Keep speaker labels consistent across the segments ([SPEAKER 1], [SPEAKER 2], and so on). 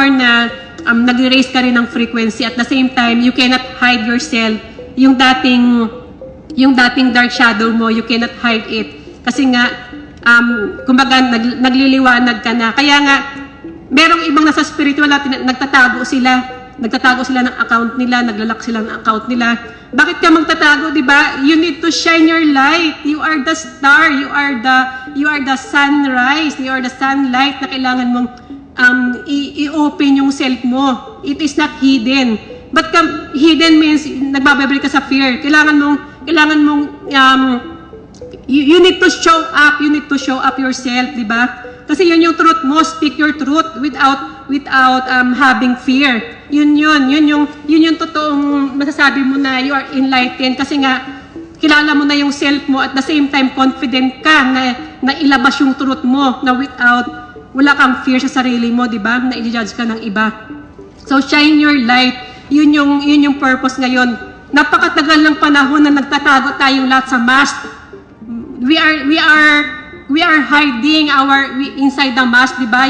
[SPEAKER 1] more na nag-raise ka rin ng frequency. At the same time, you cannot hide yourself. Yung dating dark shadow mo, you cannot hide it. Kasi nga, kumbaga, nagliliwanag ka na. Kaya nga, merong ibang nasa spiritual na nagtatago sila. Nagtatago sila ng account nila, naglalak sila ng account nila. Bakit ka magtatago, di ba? You need to shine your light. You are the star. You are the sunrise. You are the sunlight na kailangan mong i-open yung self mo. It is not hidden. But hidden means nagbababalik ka sa fear. Kailangan mong you need to show up. You need to show up yourself, di ba? Kasi yun yung truth mo. Speak your truth without having fear. Yun yung totoong masasabi mo na you are enlightened. Kasi nga, kilala mo na yung self mo at the same time confident ka na ilabas yung truth mo na wala kang fear sa sarili mo, di ba? Na i-judge ka ng iba. So shine your light. Yun yung purpose ngayon. Napakatagal ng panahon na nagtatago tayong lahat sa mask. We are hiding inside the mask, di ba?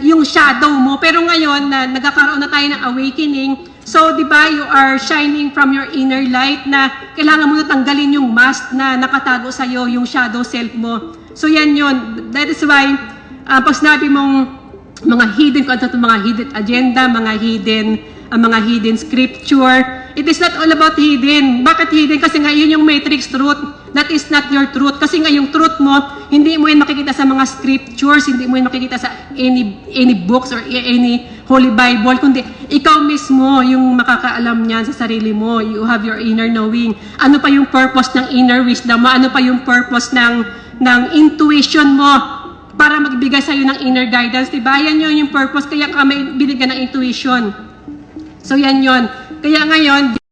[SPEAKER 1] Yung shadow mo. Pero ngayon, nagkakaroon na tayo ng awakening. So, di ba, you are shining from your inner light na kailangan mo na tanggalin yung mask na nakatago sa'yo, yung shadow self mo. So, yan yun. That is why, pag sinabi mong mga hidden, kung ano mga hidden agenda, mga hidden scripture, it is not all about hidden. Bakit hidden? Kasi nga, yun yung matrix truth. That is not your truth. Kasi nga yung truth mo, hindi mo yan makikita sa mga scriptures, hindi mo yan makikita sa any books or any Holy Bible, kundi ikaw mismo yung makakaalam niyan sa sarili mo. You have your inner knowing. Ano pa yung purpose ng inner wisdom mo? Ano pa yung purpose ng intuition mo para magbigay sa'yo ng inner guidance? Diba? Yan yun yung purpose. Kaya ka may binigyan ng intuition. So yan yun. Kaya ngayon,